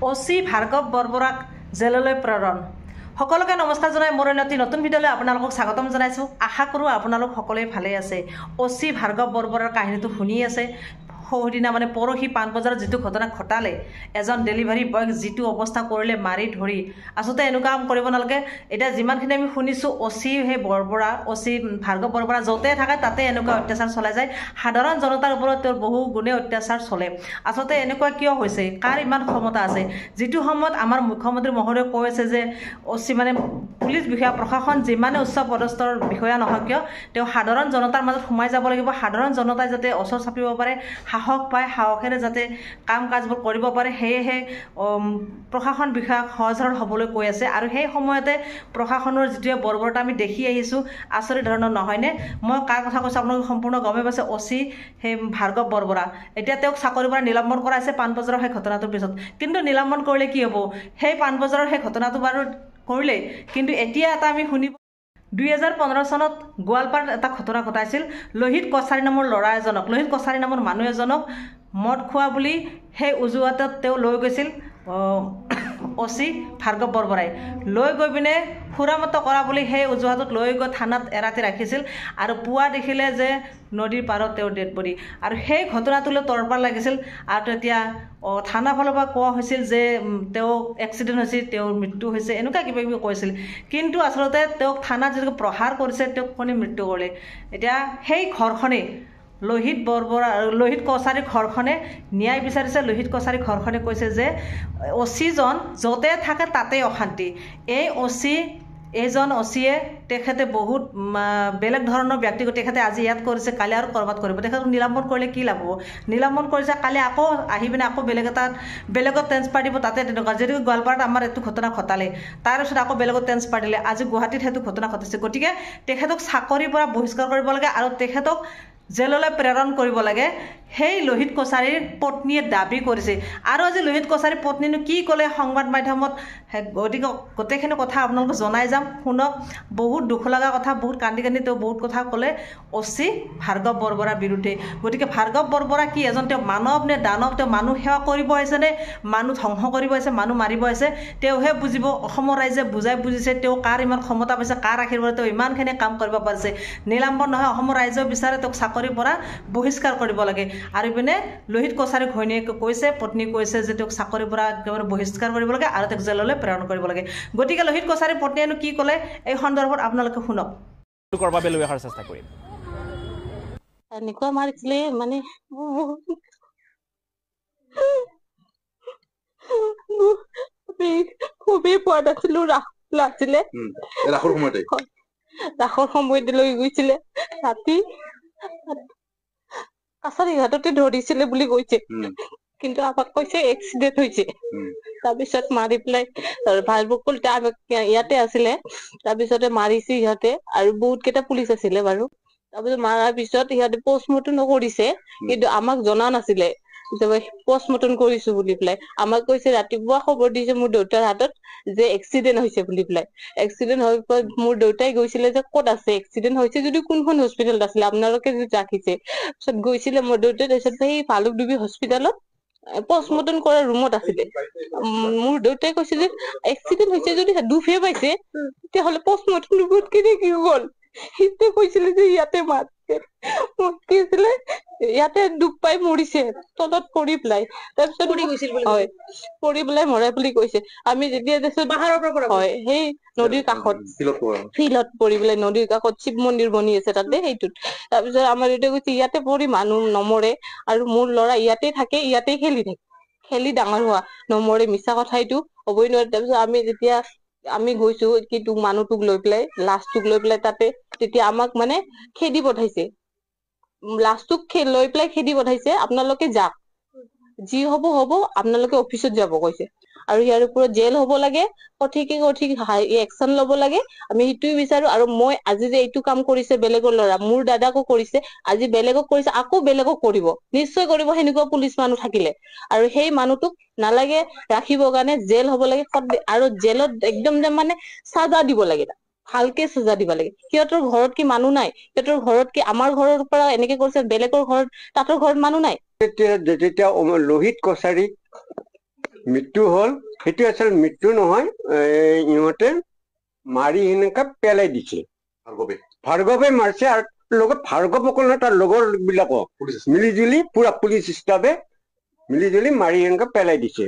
অচি ভাৰ্গৱ বৰবৰাক জেললৈ প্ৰেৰণ। সকলোকে নমস্কাৰ জনাই মোৰ অতি নতুন ভিডিঅ'লৈ আপোনালোকক স্বাগতম জনাইছোঁ। আশা কৰোঁ আপোনালোক সকলোৱে ভালে আছে। অচি ভাৰ্গৱ বৰবৰাৰ কাহিনীটো শুনি আছে। সৌদিনা মানে পৰহি পাণবজাৰত যিটো ঘটনা ঘটালে, এজন ডেলিভাৰী বয়ক যিটো অৱস্থা কৰিলে মাৰি ধৰি, আচলতে এনেকুৱা কাম কৰিব নালাগে। এতিয়া যিমানখিনি আমি শুনিছোঁ, অচি সেই বৰবৰা, অচি ভাৰ্গৱ বৰবৰা য'তে থাকে তাতে এনেকুৱা অত্যাচাৰ চলাই যায়। সাধাৰণ জনতাৰ ওপৰত তেওঁৰ বহু গুণে অত্যাচাৰ চলে। আচলতে এনেকুৱা কিয় হৈছে, কাৰ ইমান ক্ষমতা আছে? যিটো সময়ত আমাৰ মুখ্যমন্ত্ৰী মহোদয়ে কৈ আছে যে অচি মানে পুলিচ বিষয়া, প্ৰশাসন যিমানে উচ্চ পদস্থৰ বিষয়া নহয় কিয়, তেওঁ সাধাৰণ জনতাৰ মাজত সোমাই যাব লাগিব। সাধাৰণ জনতাই যাতে ওচৰ চাপিব পাৰে, সাহস পায়, সাহসেৰে যাতে কাম কাজবোৰ কৰিব পাৰে, সেয়েহে প্ৰশাসন বিষয়াক সহজ সৰল হ'বলৈ কৈ আছে। আৰু সেই সময়তে প্ৰশাসনৰ যিটোৱে বৰ্বৰতা আমি দেখি আহিছোঁ, আচৰিত ধৰণৰ নহয়নে? মই কাৰ কথা কৈছোঁ আপোনালোকে সম্পূৰ্ণ গমেই পাইছে। অচি সেই ভাৰ্গৱ বৰবৰা, এতিয়া তেওঁক চাকৰিৰ পৰা নিলম্বন কৰা হৈছে পাণবজাৰৰ সেই ঘটনাটোৰ পিছত। কিন্তু নিলম্বন কৰিলে কি হ'ব? সেই পাণবজাৰৰ সেই ঘটনাটো বাৰু কৰিলে, কিন্তু এতিয়া এটা আমি শুনিব, 2015 চনত গোৱালপাৰাত এটা ঘটনা ঘটাইছিল। লোহিত কছাৰী নামৰ ল'ৰা এজনক, লোহিত কছাৰী নামৰ মানুহ এজনক মদ খোৱা বুলি সেই অজুহাতত তেওঁ লৈ গৈছিল অচি ভাৰ্গৱ বৰবৰাই। লৈ গৈ পিনে সুৰামত কৰা বুলি সেই অজুহাতত লৈ গৈ থানাত এৰাতি ৰাখিছিল। আৰু পুৱা দেখিলে যে নদীৰ পাৰত তেওঁৰ ডেড বডি। আৰু সেই ঘটনাটোলৈ তৰপাৰ লাগিছিল। আৰু তেতিয়া থানাৰ ফালৰ পৰা কোৱা হৈছিল যে তেওঁ এক্সিডেণ্ট হৈছিল, তেওঁৰ মৃত্যু হৈছে, এনেকুৱা কিবা কিবি কৈছিল। কিন্তু আচলতে তেওঁক থানাত যিটো প্ৰহাৰ কৰিছে, তেওঁক কোনে মৃত্যু কৰিলে? এতিয়া সেই ঘৰখনেই লোহিত বৰবৰা, লোহিত কছাৰীৰ ঘৰখনে ন্যায় বিচাৰিছে। লোহিত কছাৰীৰ ঘৰখনে কৈছে যে অচিজন য'তে থাকে তাতেই অশান্তি। এইজন অচিয়ে তেখেতে বহুত বেলেগ ধৰণৰ ব্যক্তিগত, তেখেতে আজি ইয়াত কৰিছে, কালি আৰু ক'ৰবাত কৰিব। তেখেতক নিলম্বন কৰিলে কি লাভ হ'ব? নিলম্বন কৰিছে, কালি আকৌ আহি পিনে আকৌ বেলেগত ট্ৰেন্সফাৰ দিব, তাতে তেনেকুৱা। যদিও গোৱালপাৰাত আমাৰ এইটো ঘটনা ঘটালে, তাৰপিছত আকৌ বেলেগত ট্ৰেন্সফাৰ দিলে, আজি গুৱাহাটীত সেইটো ঘটনা ঘটিছে। গতিকে তেখেতক চাকৰিৰ পৰা বহিষ্কাৰ কৰিব লাগে আৰু তেখেতক জেললৈ প্ৰেৰণ কৰিব লাগে, সেই লোহিত কছাৰীৰ পত্নীয়ে দাবী কৰিছে। আৰু আজি লোহিত কছাৰীৰ পত্নীনো কি ক'লে সংবাদ মাধ্যমত, গতিকে গোটেইখিনি কথা আপোনালোকক জনাই যাম, শুনক। বহুত দুখ লগা কথা, বহুত কান্দি কান্দি তেওঁ বহুত কথা ক'লে অচি ভাৰ্গৱ বৰবৰাৰ বিৰুদ্ধে। গতিকে ভাৰ্গৱ বৰবৰা কি এজন, তেওঁ মানৱ নে দানৱ? তেওঁ মানুহ সেৱা কৰিব আহিছে নে মানুহ ধ্বংস কৰিব আহিছে, মানুহ মাৰিব আহিছে? তেওঁহে বুজিব। অসমৰ ৰাইজে বুজিছে তেওঁ কাৰ ইমান ক্ষমতা পাইছে, কাৰ আশীৰ্বাদত তেওঁ ইমানখিনি কাম কৰিব পাৰিছে। নিলম্বন নহয়, অসমৰ ৰাইজেও বিচাৰে তেওঁক চাকৰিৰ পৰা বহিষ্কাৰ কৰিব লাগে। আৰু ইপিনে লোহিত কছাৰী ঘৈণীয়েকে কৈছে, পত্নী কৈছে যে তেওঁক চাকৰিৰ পৰা একেবাৰে বহিষ্কাৰ কৰিব লাগে আৰু তেওঁক জেললৈ প্ৰেৰণ কৰিব লাগে। গতিকে লোহিত কছাৰীৰ পত্নীয়েনো কি ক'লে এই সন্দৰ্ভত আপোনালোকে শুনক। চেষ্টা কৰিম। এনেকুৱা মাৰিছিলে মানে খুবেই পোৱা নাছিলো। আছিলে ৰাসৰ সময়ত লৈ গৈছিলে, ৰাতি কাছাৰী ঘাটতে ধৰিছিলে বুলি কৈছে। কিন্তু আমাক কৈছে এক্সিডেণ্ট হৈছে। তাৰপিছত মাৰি পেলাই ভাইবকুল ইয়াতে আছিলে, তাৰপিছতে মাৰিছে সিহঁতে। আৰু বহুত কেইটা পুলিচ আছিলে বাৰু। তাৰপিছত মাৰাৰ পিছত সিহঁতে পষ্টমৰ্টম কৰিছে, কিন্তু আমাক জনা নাছিলে পষ্টমৰ্টম কৰিছো বুলি পেলাই। আমাক কৈছে ৰাতিপুৱা খবৰ দিছে মোৰ দেউতাৰ হাতত যে এক্সিডেণ্ট হৈছে বুলি পেলাই। এক্সিডেণ্ট হৈ মোৰ দেউতাই গৈছিলে যে ক'ত আছে, এক্সিডেণ্ট হৈছে যদি কোনখন হস্পিটেলত আছিলে, আপোনালোকে যদি ৰাখিছে। তাৰপিছত গৈছিলে মোৰ দেউতাই, তাৰপিছত সেই ভালুকডুবি হস্পিটেলত পষ্টমৰ্টম কৰা ৰুমত আছিলে। মোৰ দেউতাই কৈছে যে এক্সিডেণ্ট হৈছে যদি দুখে পাইছে, তেতিয়াহ'লে পষ্টমৰ্টম ৰুমত কেনেকে গ'ল? সিহঁতে কৈছিলে যে ইয়াতে কি আছিলে, ইয়াতে দুখ পাই মৰিছে, তলত পৰি পেলাই। তাৰপিছত হয়, পৰি পেলাই মৰে বুলি কৈছে। আমি যেতিয়া হয় সেই নদীৰ কাষত ফিল্ডত পৰি পেলাই, নদীৰ কাষত শিৱ মন্দিৰ বনি আছে তাতে, সেইটোত। তাৰপিছত আমাৰ দেউতাই কৈছে ইয়াতে পৰি মানুহ নমৰে, আৰু মোৰ ল'ৰা ইয়াতে থাকে, ইয়াতে খেলি ডাঙৰ হোৱা, নমৰে। মিছা কথা এইটো হ'বই নোৱাৰে। তাৰপিছত আমি গৈছো কি মানুহটোক লৈ পেলাই, লাছটোক লৈ পেলাই তাতে, তেতিয়া আমাক মানে খেদি পঠাইছে। লাছটোক লৈ পেলাই খেদি পঠাইছে, আপোনালোকে যাক, যি হ'ব আপোনালোকে অফিচত যাব কৈছে। আৰু ইয়াৰ ওপৰত জেল হ'ব লাগে, সঠিক একচন ল'ব লাগে, আমি সেইটোৱে বিচাৰো। আৰু মই আজি যে এইটো কাম কৰিছে বেলেগৰ ল'ৰা, মোৰ দাদাকো কৰিছে, আজি বেলেগক কৰিছে, আকৌ বেলেগক কৰিব, নিশ্চয় কৰিব সেনেকুৱা পুলিচ মানুহ থাকিলে। আৰু সেই মানুহটোক নালাগে ৰাখিবৰ কাৰণে, জেল হ'ব লাগে। আৰু জেলত একদম মানে চাজা দিব লাগে, ভালকে চাজা দিব লাগে। সিহঁতৰ ঘৰত কি মানুহ নাই? সিহঁতৰ ঘৰত কি আমাৰ ঘৰৰ পৰা এনেকে কৰিছে, বেলেগৰ ঘৰত, তাঁতৰ ঘৰত মানুহ নাই? যেতিয়া লোহিত কছাৰী মৃত্যু হ'ল সেইটো আচল মৃত্যু নহয় ইহঁতে মাৰি সেনেকা পেলাই দিছে ভাৰ্গৱে মাৰিছে আৰু লগত ভাৰ্গৱ অকল নহয় তাৰ লগৰ বিলাকক মিলি জুলি পুৰা পুলিচ ষ্টাফে মিলি জুলি মাৰি সেনেকা পেলাই দিছে